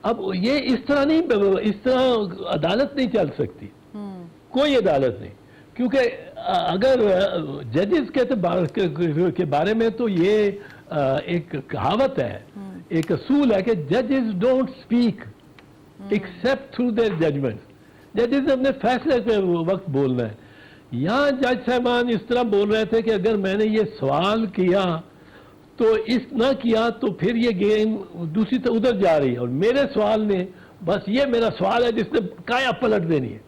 اب یہ اس طرح نہیں، اس طرح عدالت نہیں چل سکتی، کوئی عدالت نہیں، کیونکہ اگر ججز کے بارے میں تو یہ ایک کہاوت ہے، ایک اصول ہے کہ ججز don't speak except through their judgment. ججز اپنے فیصلے کے وقت بولنا ہے. یہاں جج صاحبان اس طرح بول رہے تھے کہ اگر میں نے یہ سوال کیا تو اس نہ کیا تو پھر یہ گیم دوسری طرف ادھر جا رہی ہے، اور میرے سوال نے بس یہ میرا سوال ہے جس نے کایا پلٹ دینی ہے.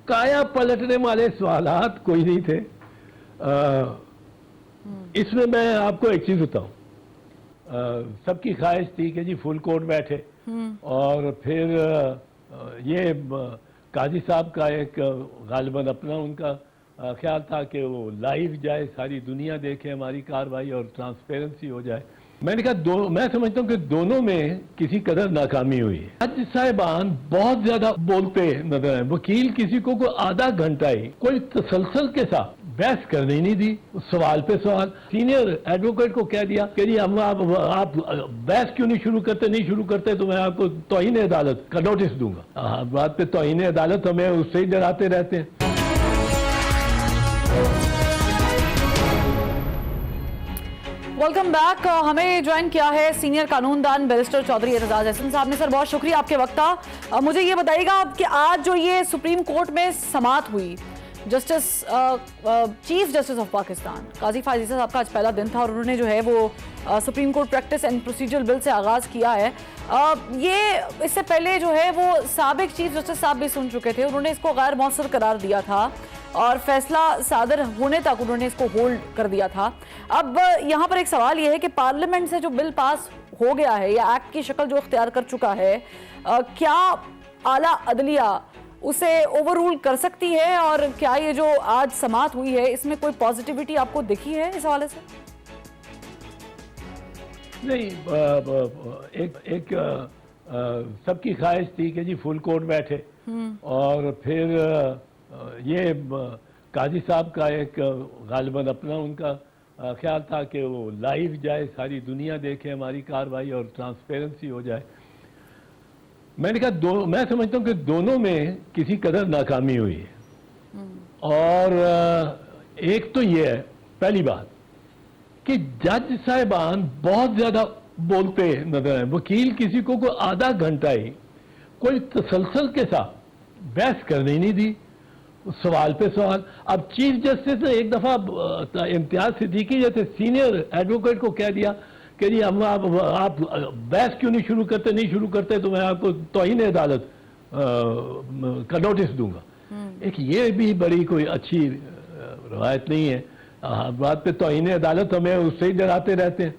کایا پلٹنے والے سوالات کوئی نہیں تھے. اس میں میں آپ کو ایک چیز بتاؤں. سب کی خواہش تھی کہ جی فل کورٹ بیٹھے، اور پھر یہ قاضی صاحب کا ایک غالباً اپنا ان کا خیال تھا کہ وہ لائیو جائے، ساری دنیا دیکھے ہماری کارروائی اور ٹرانسپیرنسی ہو جائے. میں نے کہا میں سمجھتا ہوں کہ دونوں میں کسی قدر ناکامی ہوئی ہے. جج صاحبان بہت زیادہ بولتے نظر آئے. وکیل کسی کو کوئی آدھا گھنٹہ ہی کوئی تسلسل کے ساتھ بحث کرنے نہیں دی، سوال پہ سوال. سینئر ایڈوکیٹ کو کہہ دیا کہ جی آپ بحث کیوں نہیں شروع کرتے تو میں آپ کو توہین عدالت کا نوٹس دوں گا. بات پہ توہین عدالت ہمیں اس سے ہی ڈراتے رہتے ہیں. Welcome back. ہمیں جوائن کیا ہے سینئر قانون دان بیرسٹر چودھری اعتزاز احسن صاحب نے. سر بہت شکریہ آپ کے وقت کا. مجھے یہ بتائیے گا کہ آج جو یہ سپریم کورٹ میں سماعت ہوئی، چیف جسٹس آف پاکستان قاضی فائز عیسی صاحب کا آج پہلا دن تھا، اور انہوں نے جو ہے وہ supreme court practice and procedure bill سے آغاز کیا ہے. یہ اس سے پہلے جو ہے وہ سابق چیف جسٹس صاحب بھی سن چکے تھے، انہوں نے اس کو غیر مؤثر قرار دیا تھا اور فیصلہ صادر ہونے تک انہوں نے اس کو ہولڈ کر دیا تھا. اب یہاں پر ایک سوال یہ ہے کہ پارلیمنٹ سے جو بل پاس ہو گیا ہے یا ایکٹ کی شکل جو اختیار کر چکا ہے، کیا اعلیٰ عدلیہ اسے اوور رول کر سکتی ہے، اور کیا یہ جو آج سماعت ہوئی ہے اس میں کوئی پازیٹیوٹی آپ کو دکھی ہے اس حوالے سے؟ نہیں، ایک سب کی خواہش تھی کہ جی فل کورٹ بیٹھے، اور پھر یہ قاضی صاحب کا ایک غالباً اپنا ان کا خیال تھا کہ وہ لائیو جائے، ساری دنیا دیکھے ہماری کارروائی اور ٹرانسپیرنسی ہو جائے. میں نے کہا میں سمجھتا ہوں کہ دونوں میں کسی قدر ناکامی ہوئی ہے. اور ایک تو یہ ہے پہلی بات کہ جج صاحبان بہت زیادہ بولتے نظر آئے. وکیل کسی کو کوئی آدھا گھنٹہ ہی کوئی تسلسل کے ساتھ بحث کرنے نہیں دی، سوال پہ سوال. اب چیف جسٹس نے ایک دفعہ امتیاز صدیقی جیسے سینئر ایڈوکیٹ کو کہہ دیا کہ جی آپ بحث کیوں نہیں شروع کرتے تو میں آپ کو توہین عدالت کا نوٹس دوں گا. ایک یہ بھی بڑی کوئی اچھی روایت نہیں ہے. بات پہ توہین عدالت ہمیں اس سے ہی ڈراتے رہتے ہیں.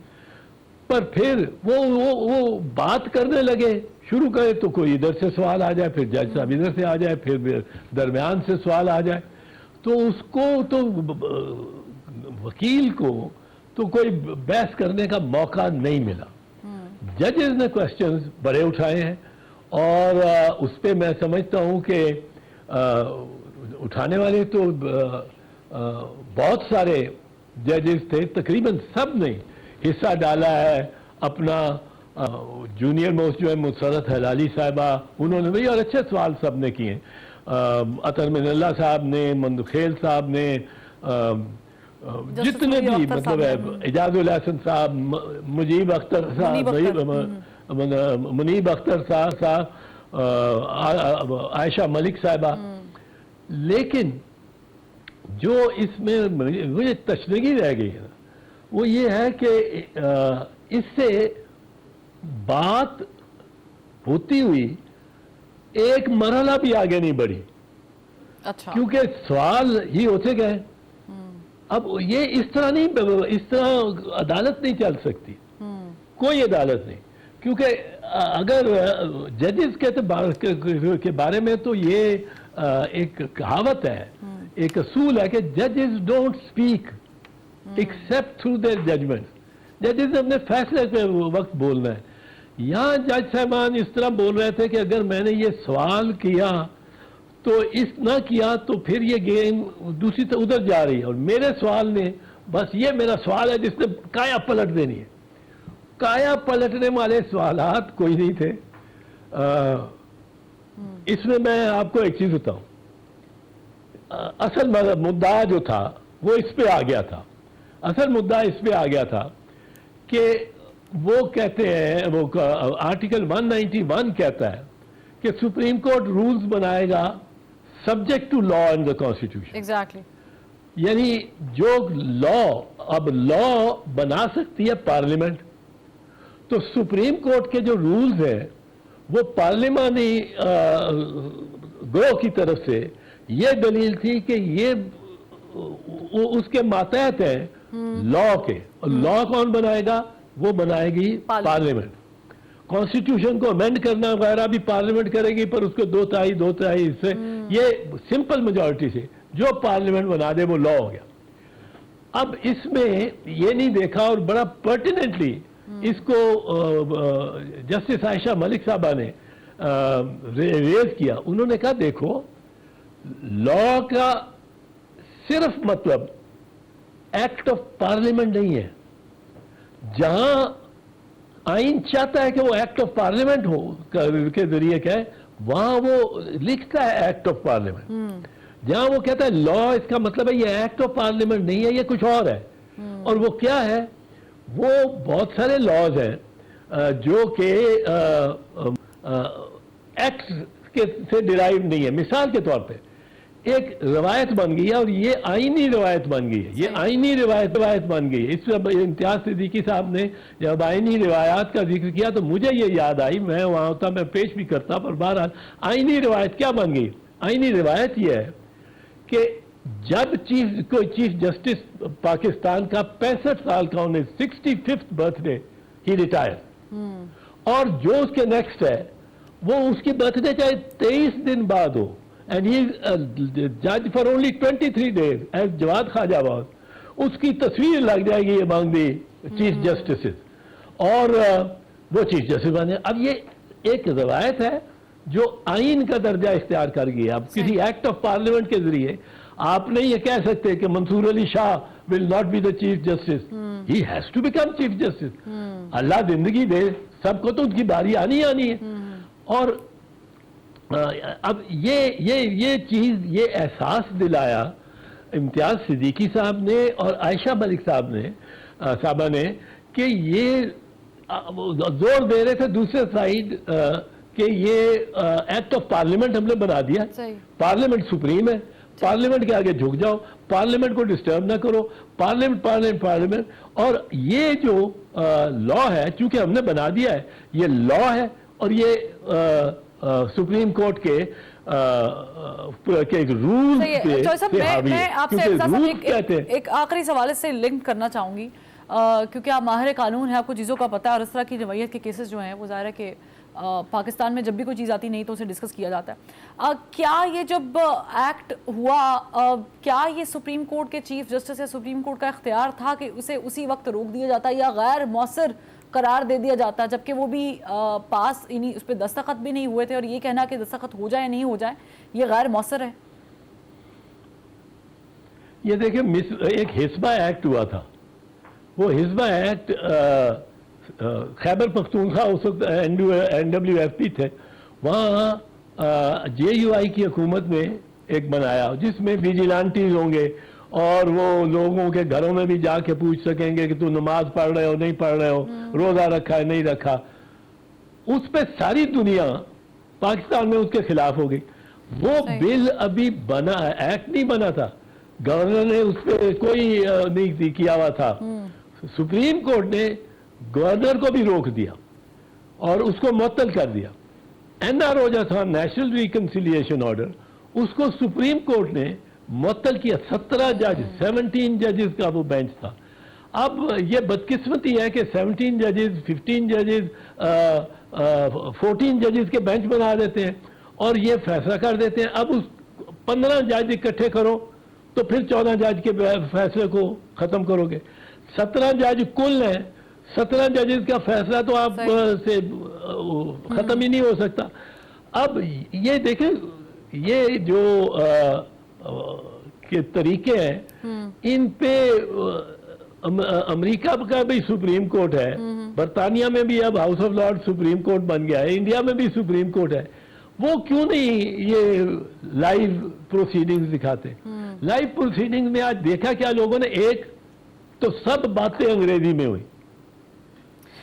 پر پھر وہ بات کرنے لگے، شروع کرے تو کوئی ادھر سے سوال آ جائے، پھر جج صاحب ادھر سے آ جائے، پھر درمیان سے سوال آ جائے، تو اس کو تو وکیل کو تو کوئی بحث کرنے کا موقع نہیں ملا. ججز نے کوسچنز بڑے اٹھائے ہیں، اور اس پہ میں سمجھتا ہوں کہ اٹھانے والے تو بہت سارے ججز تھے، تقریباً سب نے حصہ ڈالا ہے. اپنا جونیئر موسٹ جو ہے مسرت ہلالی صاحبہ، انہوں نے بھی اور اچھے سوال سب نے کیے. عطر من اللہ صاحب نے، مندخیل صاحب نے، جتنے بھی مطلب ہے اعجاز الحسن صاحب، مجیب اختر صاحب، منیب اختر صاحب، عائشہ ملک صاحبہ. لیکن جو اس میں مجھے تشنگی رہ گئی ہے وہ یہ ہے کہ اس سے بات ہوتی ہوئی ایک مرحلہ بھی آگے نہیں بڑھی، کیونکہ سوال ہی ہوتے گئے. اب یہ اس طرح نہیں، اس طرح عدالت نہیں چل سکتی، کوئی عدالت نہیں. کیونکہ اگر ججز کے بارے میں تو یہ ایک کہاوت ہے، ایک اصول ہے کہ ججز don't speak except through their judgment. ججز اپنے فیصلے کے وقت بولنا ہے. یہاں جج صاحبان اس طرح بول رہے تھے کہ اگر میں نے یہ سوال کیا تو اس نہ کیا تو پھر یہ گیم دوسری طرف ادھر جا رہی ہے، اور میرے سوال نے بس یہ میرا سوال ہے جس نے کایا پلٹ دینی ہے. کایا پلٹنے والے سوالات کوئی نہیں تھے. इसमें मैं आपको एक चीज बताऊं, असल मुद्दा जो था वो इस पे आ गया था, असल मुद्दा इस पे आ गया था कि वो कहते हैं, वो आर्टिकल 191 कहता है कि सुप्रीम कोर्ट रूल्स बनाएगा subject to law and the constitution. Exactly. यानी जो लॉ, अब लॉ बना सकती है पार्लियामेंट, तो सुप्रीम कोर्ट के जो रूल्स हैं वो पार्लिमानी ग्रोह की तरफ से ये दलील थी कि ये उसके मातहत हैं लॉ के, और लॉ कौन बनाएगा? वो बनाएगी पार्लियामेंट। कॉन्स्टिट्यूशन को अमेंड करना वगैरह भी पार्लियामेंट करेगी, पर उसको दो तिहाई इससे ये सिंपल मेजॉरिटी से जो पार्लियामेंट बना दे वो लॉ हो गया। अब इसमें ये नहीं देखा, और बड़ा पर्टिनेंटली इसको जस्टिस आयशा मलिक साहबा ने रेज किया। उन्होंने कहा देखो, लॉ का सिर्फ मतलब एक्ट ऑफ पार्लियामेंट नहीं है। जहां आइन चाहता है कि वो एक्ट ऑफ पार्लियामेंट हो के जरिए क्या है, वहां वो लिखता है एक्ट ऑफ पार्लियामेंट। जहां वो कहता है लॉ, इसका मतलब है ये एक्ट ऑफ पार्लियामेंट नहीं है, ये कुछ और है। और वो क्या है? वो बहुत सारे लॉज हैं जो कि एक्ट के से डिराइव नहीं है। मिसाल के तौर पे एक रवायत बन गई है, और ये आईनी रवायत बन गई है, ये आईनी रवायत बन गई है। इस इम्तियाज सिद्दीकी साहब ने जब आईनी रिवायात का जिक्र किया तो मुझे ये याद आई, मैं वहां होता, मैं पेश भी करता, पर बहरहाल आईनी रिवायत क्या बन गई? आईनी रिवायत ये है कि जब कोई चीफ जस्टिस पाकिस्तान का 65 साल का होने 65th बर्थडे ही रिटायर, और जो उसके नेक्स्ट है वो उसकी बर्थडे चाहे 23 दिन बाद हो, and he is judge for only 23 days as Jawad Khwaja was, उसकी तस्वीर लग जाएगी among the चीफ जस्टिस, और वो चीफ जस्टिस बने। अब ये एक रवायत है जो आइन का दर्जा इख्तियार कर गई। अब किसी एक्ट ऑफ पार्लियामेंट के जरिए आप नहीं ये कह सकते कि Mansoor Ali Shah will not be the chief justice, he has to become chief justice. Allah जिंदगी दे, सबको तो उनकी बारी आनी है। और अब ये चीज, ये एहसास दिलाया इम्तियाज सिद्दीकी साहब ने और आयशा मलिक साहबा ने कि ये जोर दे रहे थे दूसरे साइड कि ये एक्ट ऑफ पार्लियामेंट हमने बना दिया, पार्लियामेंट सुप्रीम है, पार्लियामेंट के आगे झुक जाओ, पार्लियामेंट को डिस्टर्ब ना करो, पार्लियामेंट। और ये जो लॉ है, चूंकि हमने बना दिया है, ये लॉ है, और ये सुप्रीम कोर्ट के रूल मैं आपसे एक आखिरी सवाल से लिंक करना चाहूंगी, क्योंकि आप माहिर कानून हैं, आपको चीज़ों का पता है, और इस तरह की रवैयत के केसेस जो हैं वो ज़ाहिर है कि पाकिस्तान में जब भी कोई चीज़ आती नहीं तो उसे डिस्कस किया जाता है। क्या ये जब एक्ट हुआ, क्या ये सुप्रीम कोर्ट के चीफ जस्टिस या सुप्रीम कोर्ट का इख्तियार था कि उसे उसी वक्त रोक दिया जाता या गैर मौसर करार दे दिया जाता, जबकि वो भी पास इन्हीं उस पर दस्तखत भी नहीं हुए थे, और ये कहना कि दस्तखत हो जाए नहीं हो जाए ये गैर मौसर है? ये देखिए, एक हिस्बा एक्ट हुआ था, वो हिस्बा एक्ट खैबर पख्तूनख्वा उस वक्त NWFP थे, वहाँ JUI की हुकूमत ने एक बनाया जिसमें विजिलेंटीज होंगे, और वो लोगों के घरों में भी जाके पूछ सकेंगे कि तू नमाज पढ़ रहे हो नहीं पढ़ रहे हो, रोजा रखा है नहीं रखा। उस पे सारी दुनिया पाकिस्तान में उसके खिलाफ हो गई। वो बिल अभी बना, एक्ट नहीं बना था, गवर्नर ने उस पर कोई नहीं किया हुआ था। सुप्रीम कोर्ट ने गवर्नर को भी रोक दिया और उसको मुअत्तल कर दिया। NRO जो था, नेशनल रिकंसिलिएशन ऑर्डर, उसको सुप्रीम कोर्ट ने मुअत्तल किया। 17 जजेस का वो बेंच था। अब ये बदकिस्मती है कि 17 जजेस, 15 जजेस, 14 जजेस के बेंच बना देते हैं और ये फैसला कर देते हैं। अब उस 15 जज इकट्ठे करो तो फिर 14 जज के फैसले को खत्म करोगे। 17 जज कुल हैं, 17 जजेस का फैसला तो आप से खत्म ही नहीं हो सकता। अब ये देखें, ये जो के तरीके हैं, इन पे अमेरिका का भी सुप्रीम कोर्ट है, बरतानिया में भी अब house of Lord supreme court बन गया है, इंडिया में भी सुप्रीम कोर्ट है। वो क्यों नहीं ये लाइव प्रोसीडिंग्स दिखाते? लाइव प्रोसीडिंग्स में आज देखा क्या लोगों ने, एक तो सब बातें अंग्रेजी में हुई,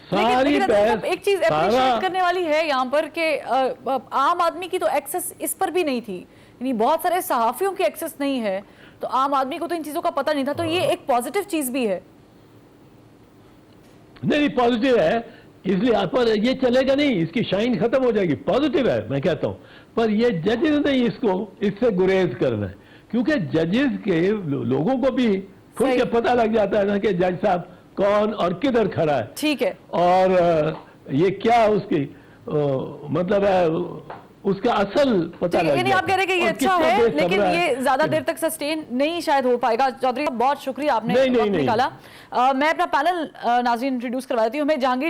सारी लेकिन एक चीज अप्रिशिएट करने वाली है यहाँ पर कि आम आदमी की तो एक्सेस इस पर भी नहीं थी, यानी बहुत सारे सहाफियों की एक्सेस नहीं है, तो आम आदमी को तो इन चीजों का पता नहीं था, तो ये एक पॉजिटिव चीज भी है। नहीं, पॉजिटिव है, इसलिए पर ये चलेगा नहीं, इसकी शाइन खत्म हो जाएगी। पॉजिटिव है मैं कहता हूं, पर ये जजेस ने इससे गुरेज करना है, क्योंकि जजेस के लोगों को भी खुल के पता लग जाता है ना कि जज साहब कौन और किधर खड़ा है। ठीक है। और ये क्या उसकी मतलब है, उसका असल पता लग यानी आप कह रहे हैं कि ये अच्छा है, लेकिन ये ज्यादा देर तक सस्टेन नहीं शायद हो पाएगा। चौधरी बहुत शुक्रिया, आपने वक्त निकाला। मैं अपना पैनल नाज़रीन इंट्रोड्यूस करवा देती हूँ। हमें जहांगीर